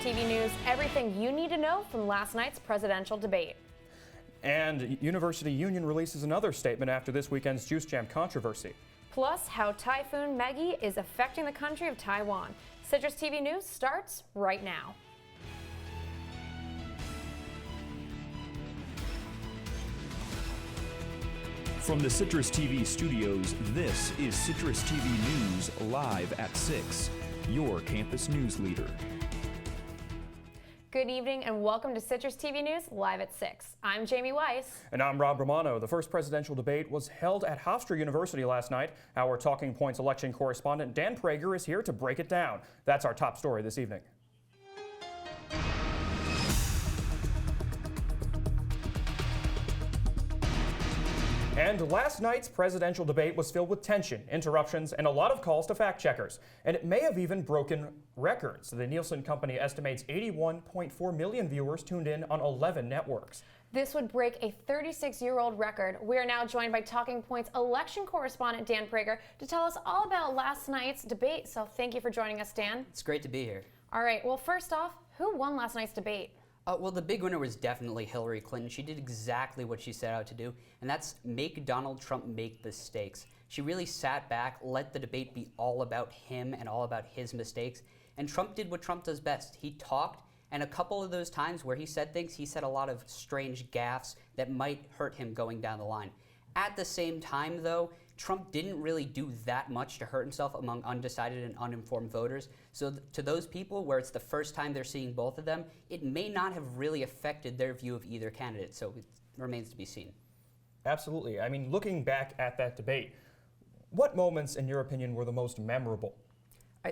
TV News, everything you need to know from last night's presidential debate. And University Union releases another statement after this weekend's Juice Jam controversy. Plus, how Typhoon Maggie is affecting the country of Taiwan. Citrus TV News starts right now. From the Citrus TV studios, this is Citrus TV News live at 6, your campus news leader. Good evening and welcome to Citrus TV News live at 6. I'm Jamie Weiss. And I'm Rob Romano. The first presidential debate was held at Hofstra University last night. Our Talking Points election correspondent Dan Prager is here to break it down. That's our top story this evening. And last night's presidential debate was filled with tension, interruptions, and a lot of calls to fact-checkers. And it may have even broken records. The Nielsen company estimates 81.4 million viewers tuned in on 11 networks. This would break a 36-year-old record. We are now joined by Talking Points election correspondent Dan Prager to tell us all about last night's debate. So thank you for joining us, Dan. It's great to be here. All right, well, first off, who won last night's debate? Well, the big winner was definitely Hillary Clinton. She did exactly what she set out to do, and that's make Donald Trump make mistakes. She really sat back, let the debate be all about him and all about his mistakes, and Trump did what Trump does best. He talked, and a couple of those times where he said things, he said a lot of strange gaffes that might hurt him going down the line. At the same time, though, Trump didn't really do that much to hurt himself among undecided and uninformed voters. So to those people where it's the first time they're seeing both of them, it may not have really affected their view of either candidate. So it remains to be seen. Absolutely. I mean, looking back at that debate, what moments, in your opinion, were the most memorable?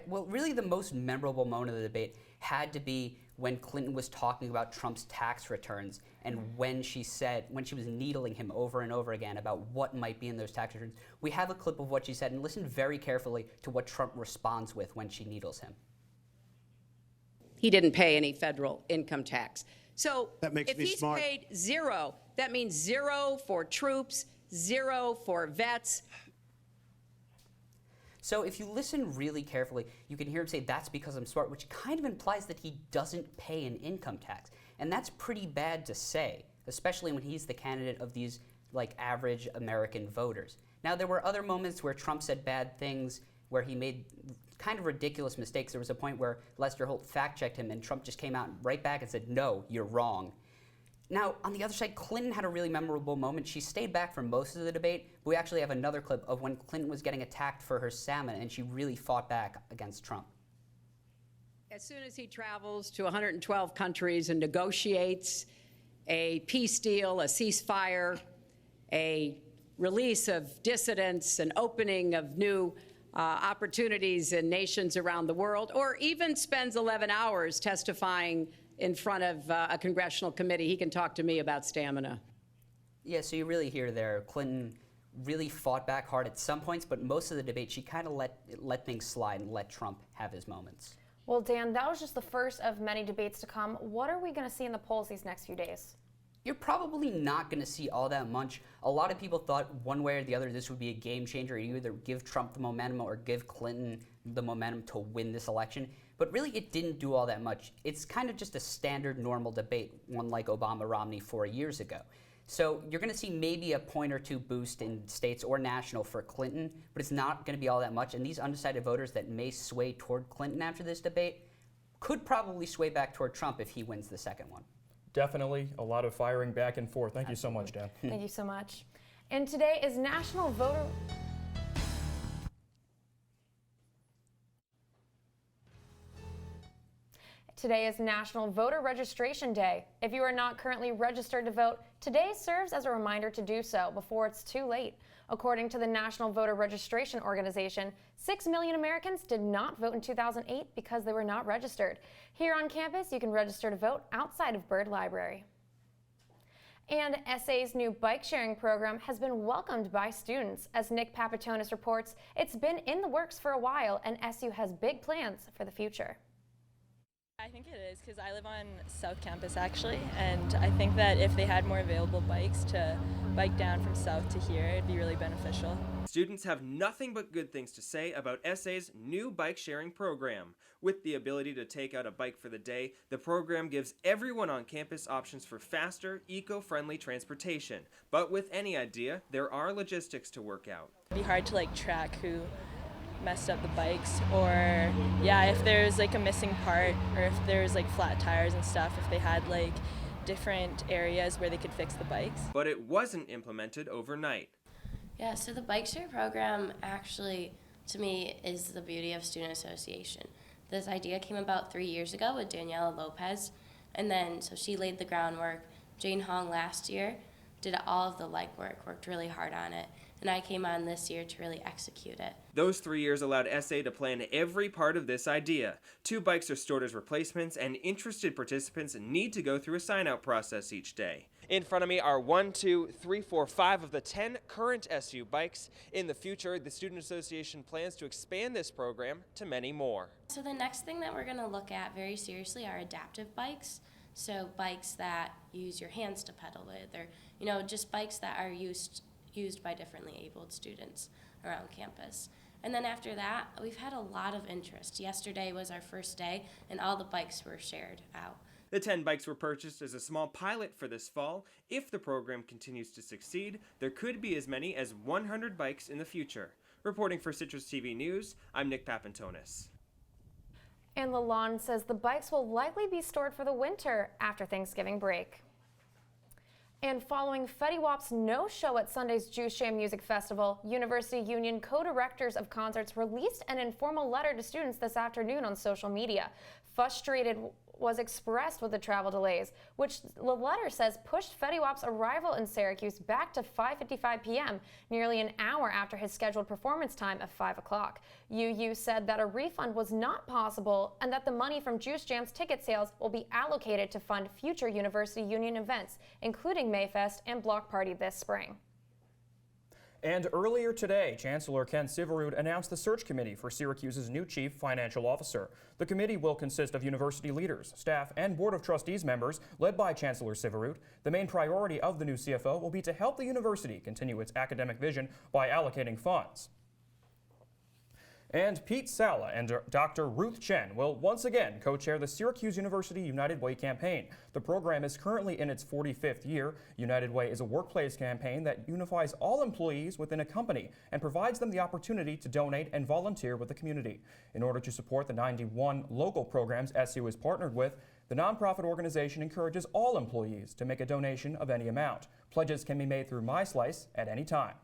Well, really the most memorable moment of the debate had to be when Clinton was talking about Trump's tax returns and when she was needling him over and over again about what might be in those tax returns. We have a clip of what she said, and listen very carefully to what Trump responds with when she needles him. He didn't pay any federal income tax. So that makes if me he's smart. paid zero, that means zero for troops, zero for vets. So if you listen really carefully, you can hear him say, that's because I'm smart, which kind of implies that he doesn't pay an income tax. And that's pretty bad to say, especially when he's the candidate of these like average American voters. Now, there were other moments where Trump said bad things, where he made kind of ridiculous mistakes. There was a point where Lester Holt fact-checked him, and Trump just came out right back and said, no, you're wrong. Now, on the other side, Clinton had a really memorable moment. She stayed back for most of the debate, but we actually have another clip of when Clinton was getting attacked for her salmon, and she really fought back against Trump. As soon as he travels to 112 countries and negotiates a peace deal, a ceasefire, a release of dissidents, an opening of new opportunities in nations around the world, or even spends 11 hours testifying in front of a congressional committee, he can talk to me about stamina. Yeah, so you really hear there, Clinton really fought back hard at some points, but most of the debate, she kind of let things slide and let Trump have his moments. Well, Dan, that was just the first of many debates to come. What are we going to see in the polls these next few days? You're probably not going to see all that much. A lot of people thought one way or the other this would be a game changer. You either give Trump the momentum or give Clinton the momentum to win this election. But really, it didn't do all that much. It's kind of just a standard, normal debate, one like Obama-Romney 4 years ago. So you're going to see maybe a point or two boost in states or national for Clinton, but it's not going to be all that much. And these undecided voters that may sway toward Clinton after this debate could probably sway back toward Trump if he wins the second one. Definitely a lot of firing back and forth. Thank you so much, Dan. Thank you so much. And today is National Voter... Today is National Voter Registration Day. If you are not currently registered to vote, today serves as a reminder to do so before it's too late. According to the National Voter Registration Organization, 6 million Americans did not vote in 2008 because they were not registered. Here on campus, you can register to vote outside of Byrd Library. And SA's new bike sharing program has been welcomed by students. As Nick Papatonis reports, it's been in the works for a while, and SU has big plans for the future. I think it is because I live on South Campus actually, and I think that if they had more available bikes to bike down from South to here, it'd be really beneficial. Students have nothing but good things to say about SA's new bike sharing program. With the ability to take out a bike for the day, the program gives everyone on campus options for faster, eco-friendly transportation. But with any idea, there are logistics to work out. It'd be hard to track who messed up the bikes, or if there's a missing part, or if there's flat tires and stuff, if they had different areas where they could fix the bikes. But it wasn't implemented overnight. Yeah, so the bike share program actually, to me, is the beauty of student association. This idea came about 3 years ago with Daniela Lopez, and then so she laid the groundwork. Jane Hong last year did all of the legwork, worked really hard on it, and I came on this year to really execute it. Those 3 years allowed SA to plan every part of this idea. 2 bikes are stored as replacements, and interested participants need to go through a sign-out process each day. In front of me are 1, 2, 3, 4, 5 of the 10 current SU bikes. In the future, the Student Association plans to expand this program to many more. So the next thing that we're going to look at very seriously are adaptive bikes. So bikes that use your hands to pedal with, or just bikes that are used by differently abled students around campus. And then after that, we've had a lot of interest. Yesterday was our first day, and all the bikes were shared out. The 10 bikes were purchased as a small pilot for this fall. If the program continues to succeed, there could be as many as 100 bikes in the future. Reporting for Citrus TV News, I'm Nick Papantonis. And Lalonde says the bikes will likely be stored for the winter after Thanksgiving break. And following Fetty Wap's no-show at Sunday's Juice Jam Music Festival, University Union co-directors of concerts released an informal letter to students this afternoon on social media. Frustrated was expressed with the travel delays, which the letter says pushed Fetty Wap's arrival in Syracuse back to 5:55 p.m., nearly an hour after his scheduled performance time of 5 o'clock. UU said that a refund was not possible and that the money from Juice Jam's ticket sales will be allocated to fund future University Union events, including Mayfest and Block Party this spring. And earlier today, Chancellor Ken Syverud announced the search committee for Syracuse's new chief financial officer. The committee will consist of university leaders, staff, and board of trustees members led by Chancellor Syverud. The main priority of the new CFO will be to help the university continue its academic vision by allocating funds. And Pete Sala and Dr. Ruth Chen will once again co-chair the Syracuse University United Way campaign. The program is currently in its 45th year. United Way is a workplace campaign that unifies all employees within a company and provides them the opportunity to donate and volunteer with the community. In order to support the 91 local programs SU is partnered with, the nonprofit organization encourages all employees to make a donation of any amount. Pledges can be made through MySlice at any time.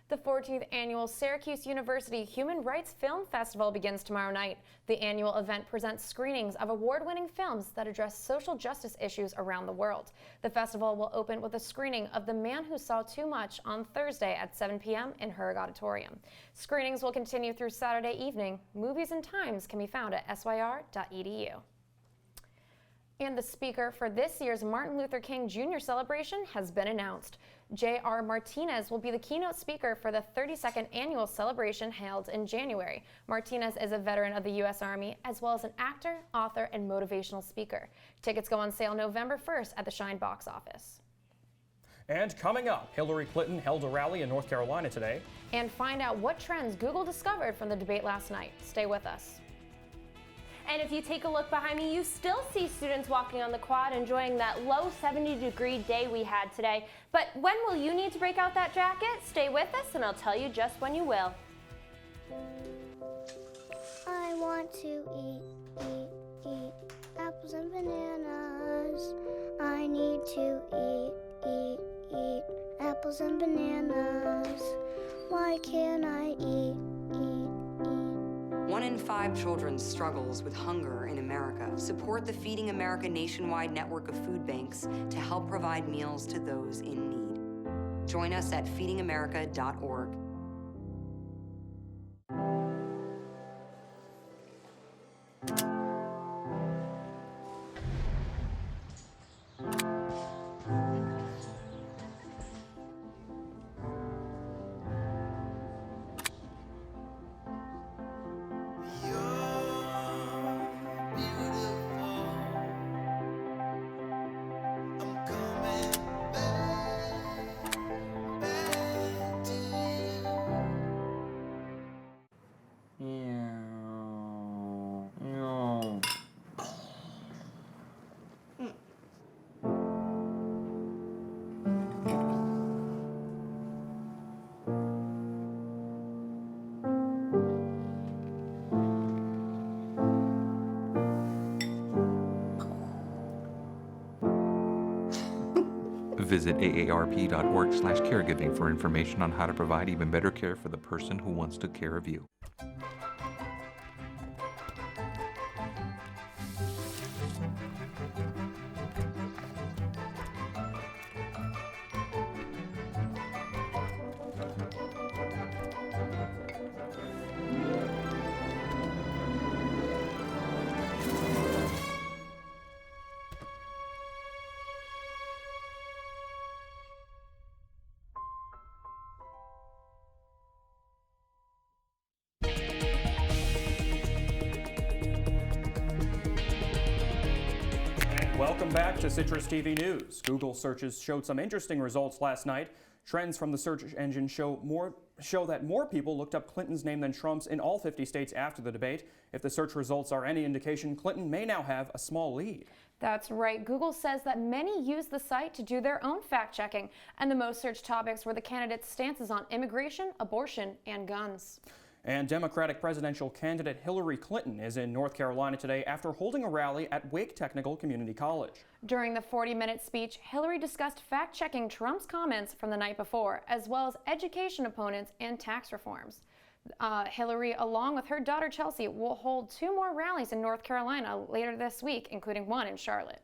The 14th annual Syracuse University Human Rights Film Festival begins tomorrow night. The annual event presents screenings of award-winning films that address social justice issues around the world. The festival will open with a screening of The Man Who Saw Too Much on Thursday at 7 p.m. in Herg Auditorium. Screenings will continue through Saturday evening. Movies and times can be found at syr.edu. And the speaker for this year's Martin Luther King Jr. celebration has been announced. J.R. Martinez will be the keynote speaker for the 32nd annual celebration held in January. Martinez is a veteran of the U.S. Army, as well as an actor, author, and motivational speaker. Tickets go on sale November 1st at the Shine box office. And coming up, Hillary Clinton held a rally in North Carolina today. And find out what trends Google discovered from the debate last night. Stay with us. And if you take a look behind me, you still see students walking on the quad enjoying that low 70-degree day we had today. But when will you need to break out that jacket? Stay with us and I'll tell you just when you will. I want to eat apples and bananas. I need to eat apples and bananas. Why can't I eat? 1 in 5 children struggles with hunger in America. Support the Feeding America nationwide network of food banks to help provide meals to those in need. Join us at feedingamerica.org. Beautiful. Visit aarp.org/caregiving for information on how to provide even better care for the person who wants to care of you. Welcome back to Citrus TV News. Google searches showed some interesting results last night. Trends from the search engine show that more people looked up Clinton's name than Trump's in all 50 states after the debate. If the search results are any indication, Clinton may now have a small lead. That's right. Google says that many use the site to do their own fact-checking, and the most searched topics were the candidates' stances on immigration, abortion, and guns. And Democratic presidential candidate Hillary Clinton is in North Carolina today after holding a rally at Wake Technical Community College. During the 40-minute speech, Hillary discussed fact-checking Trump's comments from the night before, as well as education opponents and tax reforms. Hillary, along with her daughter Chelsea, will hold 2 more rallies in North Carolina later this week, including one in Charlotte.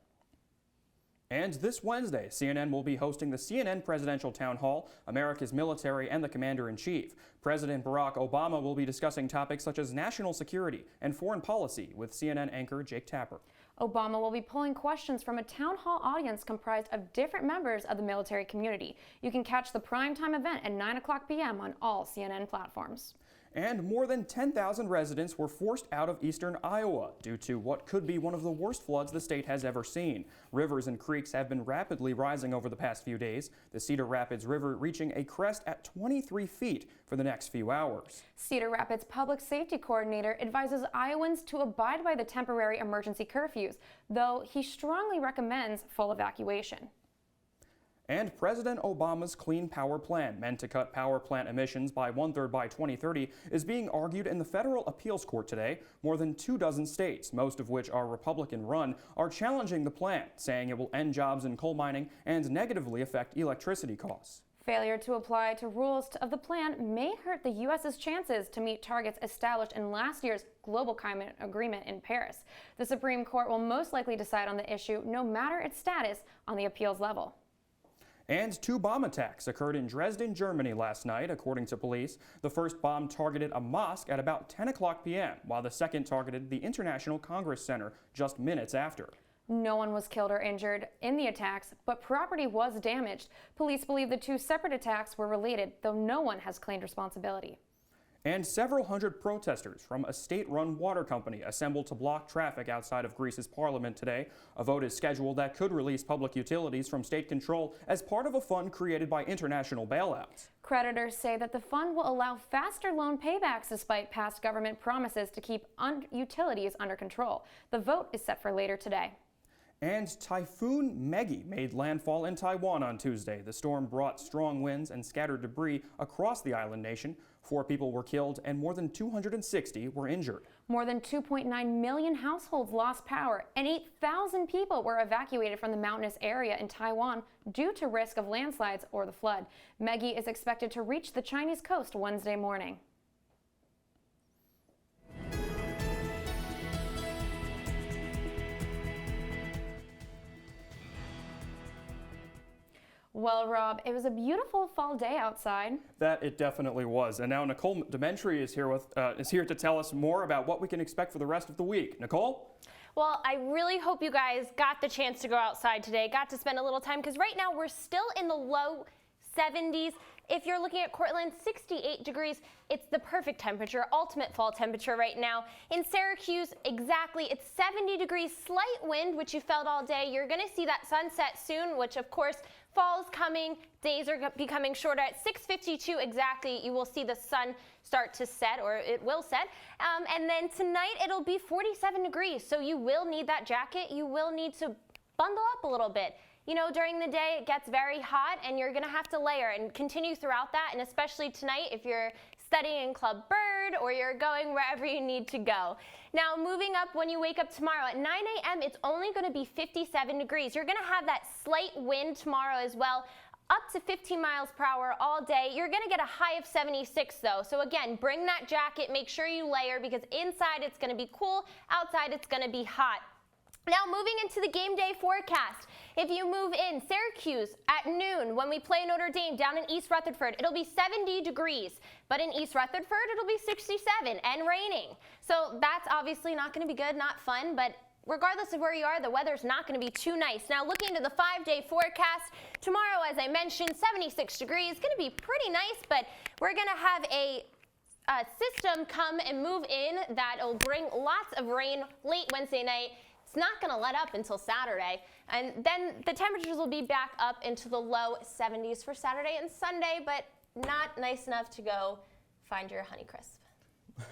And this Wednesday, CNN will be hosting the CNN Presidential Town Hall, America's Military, and the Commander-in-Chief. President Barack Obama will be discussing topics such as national security and foreign policy with CNN anchor Jake Tapper. Obama will be pulling questions from a town hall audience comprised of different members of the military community. You can catch the primetime event at 9 o'clock p.m. on all CNN platforms. And more than 10,000 residents were forced out of eastern Iowa due to what could be one of the worst floods the state has ever seen. Rivers and creeks have been rapidly rising over the past few days, the Cedar Rapids River reaching a crest at 23 feet for the next few hours. Cedar Rapids Public Safety Coordinator advises Iowans to abide by the temporary emergency curfews, though he strongly recommends full evacuation. And President Obama's Clean Power Plan, meant to cut power plant emissions by 1/3 by 2030, is being argued in the federal appeals court today. More than 24 states, most of which are Republican-run, are challenging the plan, saying it will end jobs in coal mining and negatively affect electricity costs. Failure to apply to rules of the plan may hurt the U.S.'s chances to meet targets established in last year's global climate agreement in Paris. The Supreme Court will most likely decide on the issue, no matter its status, on the appeals level. And 2 bomb attacks occurred in Dresden, Germany last night, according to police. The first bomb targeted a mosque at about 10 o'clock p.m., while the second targeted the International Congress Center just minutes after. No one was killed or injured in the attacks, but property was damaged. Police believe the 2 separate attacks were related, though no one has claimed responsibility. And several hundred protesters from a state-run water company assembled to block traffic outside of Greece's parliament today. A vote is scheduled that could release public utilities from state control as part of a fund created by international bailouts. Creditors say that the fund will allow faster loan paybacks despite past government promises to keep utilities under control. The vote is set for later today. And Typhoon Meggy made landfall in Taiwan on Tuesday. The storm brought strong winds and scattered debris across the island nation. 4 people were killed and more than 260 were injured. More than 2.9 million households lost power and 8,000 people were evacuated from the mountainous area in Taiwan due to risk of landslides or the flood. Meggy is expected to reach the Chinese coast Wednesday morning. Well, Rob, it was a beautiful fall day outside. That it definitely was. And now Nicole Dementry is here to tell us more about what we can expect for the rest of the week. Nicole? Well, I really hope you guys got the chance to go outside today, got to spend a little time, because right now we're still in the low 70s. If you're looking at Cortland, 68 degrees. It's the perfect temperature, ultimate fall temperature right now. In Syracuse, exactly, it's 70 degrees, slight wind, which you felt all day. You're going to see that sunset soon, which of course, fall's coming. Days are becoming shorter. At 6:52 exactly, you will see the sun start to set, or it will set. And then tonight, it'll be 47 degrees. So you will need that jacket. You will need to bundle up a little bit. You know, during the day, it gets very hot, and you're going to have to layer and continue throughout that. And especially tonight, if you're studying Club Bird, or you're going wherever you need to go. Now, moving up, when you wake up tomorrow at 9 a.m., it's only going to be 57 degrees. You're going to have that slight wind tomorrow as well, up to 15 miles per hour all day. You're going to get a high of 76 though. So again, bring that jacket, make sure you layer, because inside it's going to be cool, outside it's going to be hot. Now, moving into the game day forecast. If you move in Syracuse at noon, when we play Notre Dame down in East Rutherford, it'll be 70 degrees. But in East Rutherford, it'll be 67 and raining. So that's obviously not going to be good, not fun, but regardless of where you are, the weather's not going to be too nice. Now, looking into the 5-day forecast, tomorrow, as I mentioned, 76 degrees, going to be pretty nice, but we're going to have a system come and move in that'll bring lots of rain late Wednesday night. It's not going to let up until Saturday, and then the temperatures will be back up into the low 70s for Saturday and Sunday, but not nice enough to go find your Honeycrisp.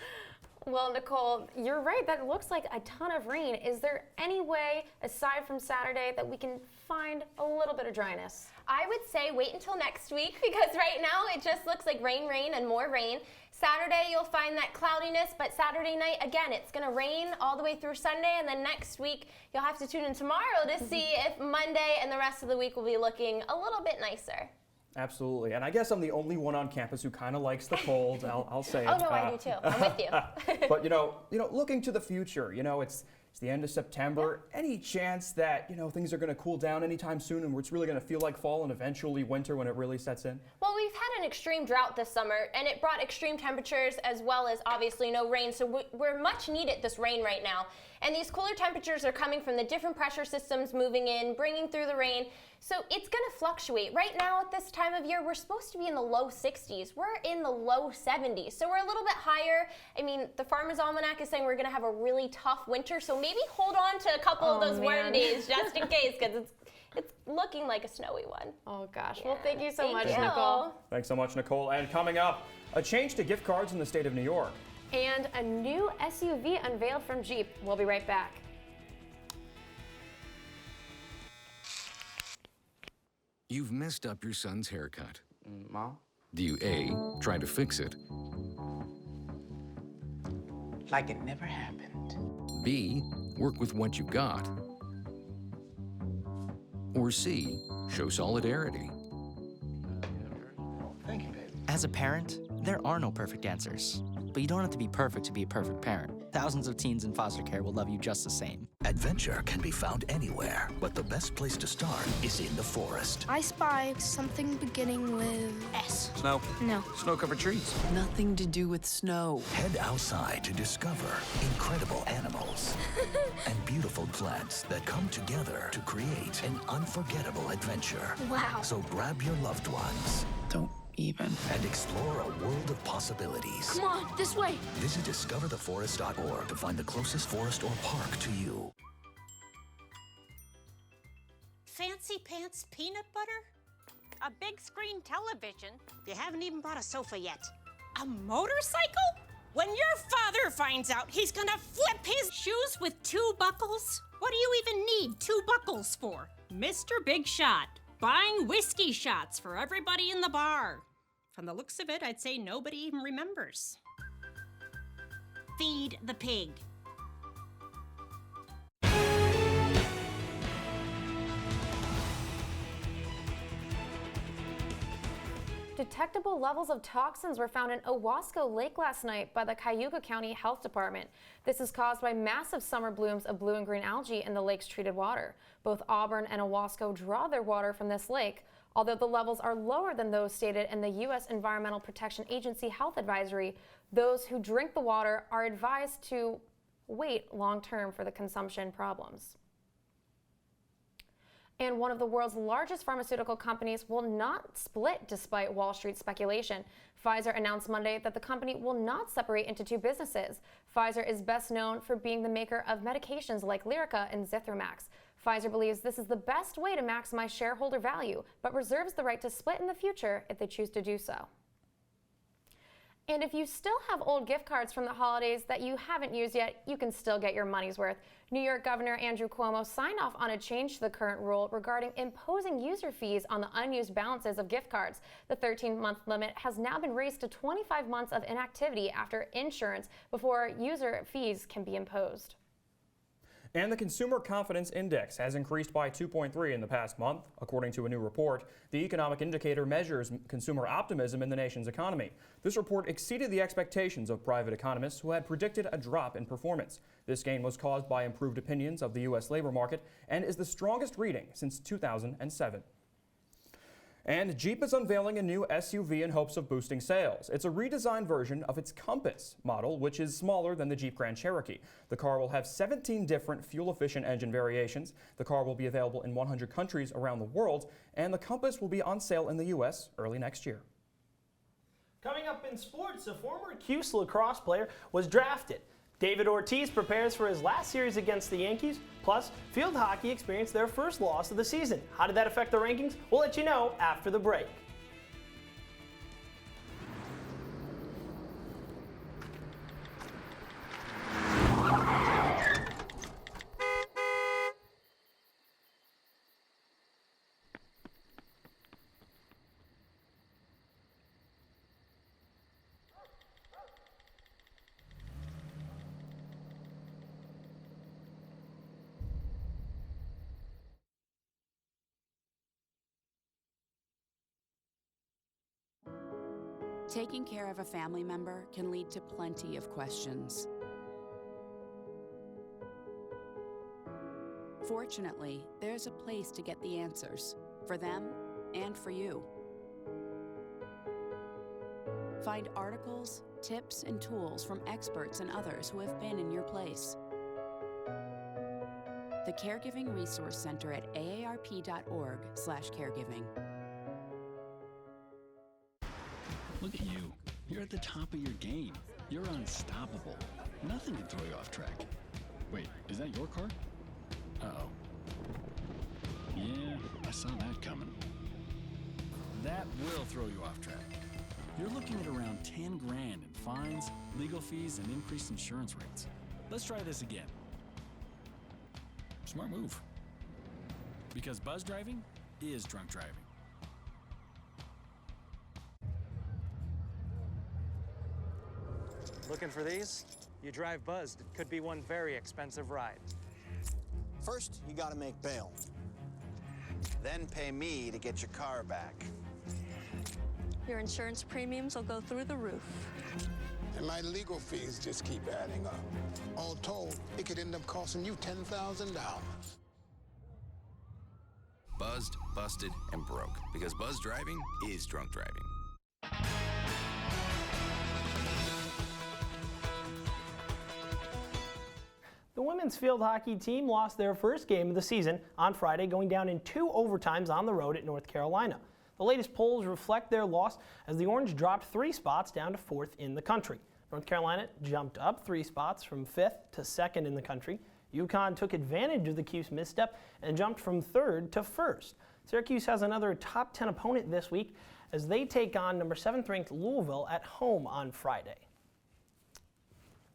Well, Nicole, you're right. That looks like a ton of rain. Is there any way, aside from Saturday, that we can find a little bit of dryness? I would say wait until next week, because right now it just looks like rain, rain, and more rain. Saturday, you'll find that cloudiness, but Saturday night, again, it's going to rain all the way through Sunday, and then next week, you'll have to tune in tomorrow to see if Monday and the rest of the week will be looking a little bit nicer. Absolutely. And I guess I'm the only one on campus who kind of likes the cold. I'll say it. Oh, no, I do too. I'm with you. But, looking to the future, it's the end of September. Yeah. Any chance that, things are going to cool down anytime soon and it's really going to feel like fall and eventually winter when it really sets in? Well, we've had an extreme drought this summer, and it brought extreme temperatures as well as obviously no rain. So we're much needed this rain right now. And these cooler temperatures are coming from the different pressure systems moving in, bringing through the rain. So it's going to fluctuate. Right now at this time of year, we're supposed to be in the low 60s. We're in the low 70s. So we're a little bit higher. I mean, the Farmer's Almanac is saying we're going to have a really tough winter. So maybe hold on to a couple of those warm days just in case, because it's looking like a snowy one. Oh, gosh. Yeah. Well, thank you so much, Thank you. Nicole. Thanks so much, Nicole. And coming up, a change to gift cards in the state of New York. And a new SUV unveiled from Jeep. We'll be right back. You've messed up your son's haircut. Mom? Do you A, try to fix it? Like it never happened. B, work with what you got? Or C, show solidarity? Thank you, babe. As a parent, there are no perfect answers. But you don't have to be perfect to be a perfect parent. Thousands of teens in foster care will love you just the same. Adventure can be found anywhere, but the best place to start is in the forest. I spy something beginning with S. Snow? No. Snow-covered trees? Nothing to do with snow. Head outside to discover incredible animals and beautiful plants that come together to create an unforgettable adventure. Wow. So grab your loved ones. Don't even. And explore a world of possibilities. Come on, this way. Visit discovertheforest.org to find the closest forest or park to you. Fancy pants peanut butter? A big screen television? You haven't even bought a sofa yet. A motorcycle? When your father finds out, he's gonna flip his shoes with 2 buckles? What do you even need 2 buckles for? Mr. Big Shot, buying whiskey shots for everybody in the bar. From the looks of it, I'd say nobody even remembers. Feed the pig. Detectable levels of toxins were found in Owasco Lake last night by the Cayuga County Health Department. This is caused by massive summer blooms of blue and green algae in the lake's treated water. Both Auburn and Owasco draw their water from this lake. Although the levels are lower than those stated in the U.S. Environmental Protection Agency health advisory, those who drink the water are advised to wait long-term for the consumption problems. And one of the world's largest pharmaceutical companies will not split despite Wall Street speculation. Pfizer announced Monday that the company will not separate into 2 businesses. Pfizer is best known for being the maker of medications like Lyrica and Zithromax. Pfizer believes this is the best way to maximize shareholder value, but reserves the right to split in the future if they choose to do so. And if you still have old gift cards from the holidays that you haven't used yet, you can still get your money's worth. New York Governor Andrew Cuomo signed off on a change to the current rule regarding imposing user fees on the unused balances of gift cards. The 13-month limit has now been raised to 25 months of inactivity after insurance before user fees can be imposed. And the Consumer Confidence Index has increased by 2.3 in the past month. According to a new report, the economic indicator measures consumer optimism in the nation's economy. This report exceeded the expectations of private economists who had predicted a drop in performance. This gain was caused by improved opinions of the U.S. labor market and is the strongest reading since 2007. And Jeep is unveiling a new SUV in hopes of boosting sales. It's a redesigned version of its Compass model, which is smaller than the Jeep Grand Cherokee. The car will have 17 different fuel-efficient engine variations. The car will be available in 100 countries around the world, and the Compass will be on sale in the U.S. early next year. Coming up in sports, a former Cuse lacrosse player was drafted. David Ortiz prepares for his last series against the Yankees. Plus, field hockey experienced their first loss of the season. How did that affect the rankings? We'll let you know after the break. Taking care of a family member can lead to plenty of questions. Fortunately, there's a place to get the answers, for them and for you. Find articles, tips, and tools from experts and others who have been in your place. The Caregiving Resource Center at aarp.org/caregiving. Look at you. You're at the top of your game. You're unstoppable. Nothing can throw you off track. Wait, is that your car? Uh-oh. Yeah, I saw that coming. That will throw you off track. You're looking at around 10 grand in fines, legal fees, and increased insurance rates. Let's try this again. Smart move. Because buzz driving is drunk driving. Looking for these? You drive buzzed. It could be one very expensive ride. First, you gotta make bail. Then pay me to get your car back. Your insurance premiums will go through the roof. And my legal fees just keep adding up. All told, it could end up costing you $10,000. Buzzed, busted, and broke. Because buzz driving is drunk driving. The women's field hockey team lost their first game of the season on Friday, going down in 2 overtimes on the road at North Carolina. The latest polls reflect their loss as the Orange dropped 3 spots down to 4th in the country. North Carolina jumped up 3 spots from 5th to 2nd in the country. UConn took advantage of the Cuse misstep and jumped from 3rd to 1st. Syracuse has another top 10 opponent this week as they take on number 7th ranked Louisville at home on Friday.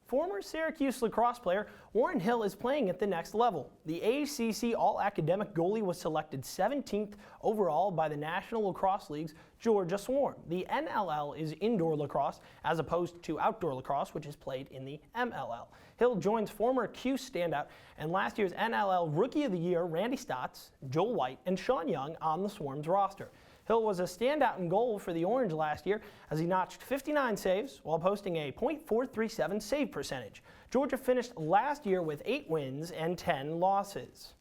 Former Syracuse lacrosse player Warren Hill is playing at the next level. The ACC All-Academic goalie was selected 17th overall by the National Lacrosse League's Georgia Swarm. The NLL is indoor lacrosse as opposed to outdoor lacrosse, which is played in the MLL. Hill joins former Cuse standout and last year's NLL Rookie of the Year Randy Stotts, Joel White, and Sean Young on the Swarm's roster. Hill was a standout in goal for the Orange last year as he notched 59 saves while posting a .437 save percentage. Georgia finished last year with 8 wins and 10 losses.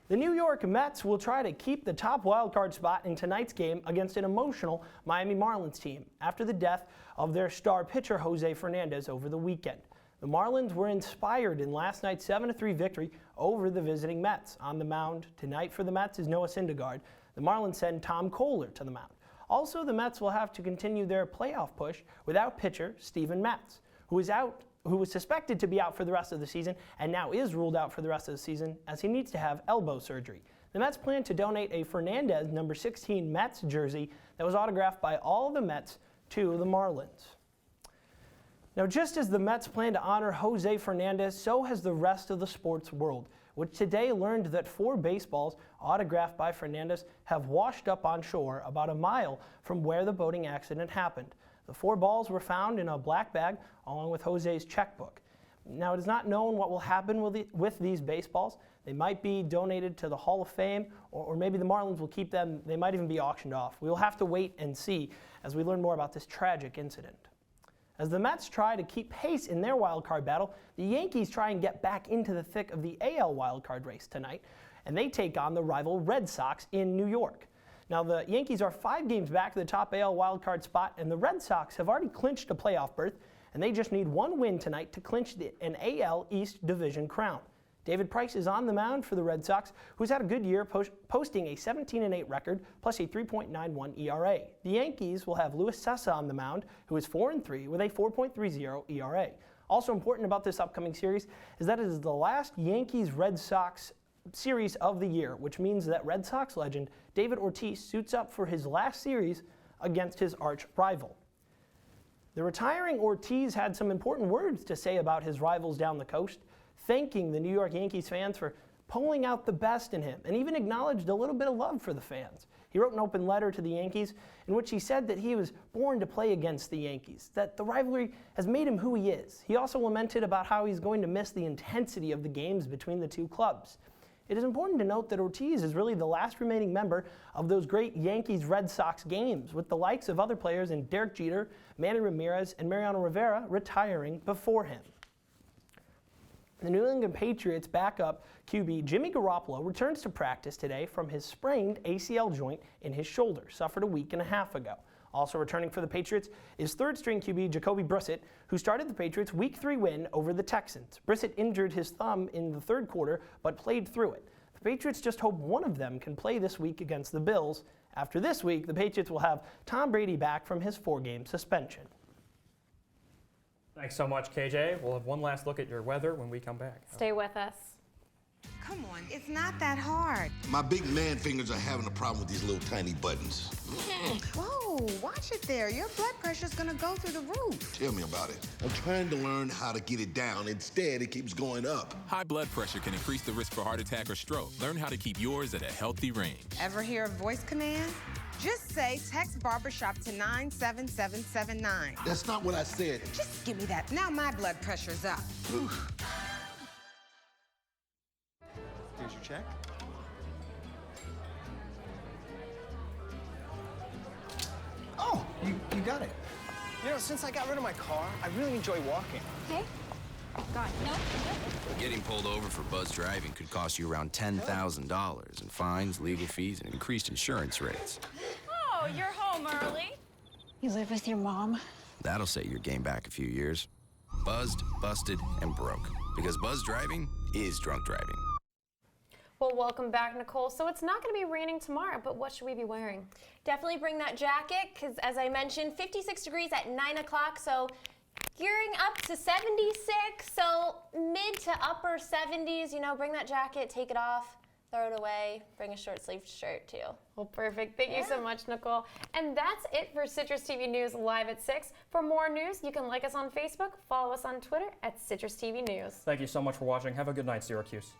The New York Mets will try to keep the top wildcard spot in tonight's game against an emotional Miami Marlins team after the death of their star pitcher Jose Fernandez over the weekend. The Marlins were inspired in last night's 7-3 victory over the visiting Mets. On the mound tonight for the Mets is Noah Syndergaard. The Marlins send Tom Kohler to the mound. Also, the Mets will have to continue their playoff push without pitcher Steven Matz, who was suspected to be out for the rest of the season and now is ruled out for the rest of the season as he needs to have elbow surgery. The Mets plan to donate a Fernandez number 16 Mets jersey that was autographed by all the Mets to the Marlins. Now, just as the Mets plan to honor Jose Fernandez, so has the rest of the sports world, which today learned that 4 baseballs autographed by Fernandez have washed up on shore about a mile from where the boating accident happened. The 4 balls were found in a black bag along with Jose's checkbook. Now, it is not known what will happen with these baseballs. They might be donated to the Hall of Fame, or maybe the Marlins will keep them. They might even be auctioned off. We will have to wait and see as we learn more about this tragic incident. As the Mets try to keep pace in their wildcard battle, the Yankees try and get back into the thick of the AL wildcard race tonight, and they take on the rival Red Sox in New York. Now, the Yankees are 5 games back to the top AL wildcard spot, and the Red Sox have already clinched a playoff berth, and they just need 1 win tonight to clinch an AL East Division crown. David Price is on the mound for the Red Sox, who's had a good year, posting a 17-8 record plus a 3.91 ERA. The Yankees will have Luis Cessa on the mound, who is 4-3 with a 4.30 ERA. Also important about this upcoming series is that it is the last Yankees-Red Sox series of the year, which means that Red Sox legend David Ortiz suits up for his last series against his arch rival. The retiring Ortiz had some important words to say about his rivals down the coast, thanking the New York Yankees fans for pulling out the best in him, and even acknowledged a little bit of love for the fans. He wrote an open letter to the Yankees in which he said that he was born to play against the Yankees, that the rivalry has made him who he is. He also lamented about how he's going to miss the intensity of the games between the two clubs. It is important to note that Ortiz is really the last remaining member of those great Yankees-Red Sox games, with the likes of other players in Derek Jeter, Manny Ramirez, and Mariano Rivera retiring before him. The New England Patriots backup QB Jimmy Garoppolo returns to practice today from his sprained ACL joint in his shoulder, suffered a week and a half ago. Also returning for the Patriots is third-string QB Jacoby Brissett, who started the Patriots' Week 3 win over the Texans. Brissett injured his thumb in the third quarter, but played through it. The Patriots just hope one of them can play this week against the Bills. After this week, the Patriots will have Tom Brady back from his 4-game suspension. Thanks so much, KJ. We'll have one last look at your weather when we come back. Stay with us. Come on, it's not that hard. My big man fingers are having a problem with these little tiny buttons. Whoa, watch it there. Your blood pressure's gonna go through the roof. Tell me about it. I'm trying to learn how to get it down. Instead, it keeps going up. High blood pressure can increase the risk for heart attack or stroke. Learn how to keep yours at a healthy range. Ever hear a voice command? Just say text Barbershop to 97779. That's not what I said. Just give me that. Now my blood pressure's up. Here's your check. Oh, you got it. You know, since I got rid of my car, I really enjoy walking. Hey? God, no. Getting pulled over for buzz driving could cost you around $10,000 in fines, legal fees, and increased insurance rates. Oh, you're home early. You live with your mom? That'll set your game back a few years. Buzzed, busted, and broke. Because buzz driving is drunk driving. Well, welcome back, Nicole. So it's not going to be raining tomorrow, but what should we be wearing? Definitely bring that jacket, because as I mentioned, 56 degrees at 9 o'clock, so gearing up to 76, so mid to upper 70s. You know, bring that jacket, take it off, throw it away, bring a short-sleeved shirt too. Well, perfect. Thank you so much, Nicole. And that's it for Citrus TV News Live at 6. For more news, you can like us on Facebook, follow us on Twitter at Citrus TV News. Thank you so much for watching. Have a good night, Syracuse.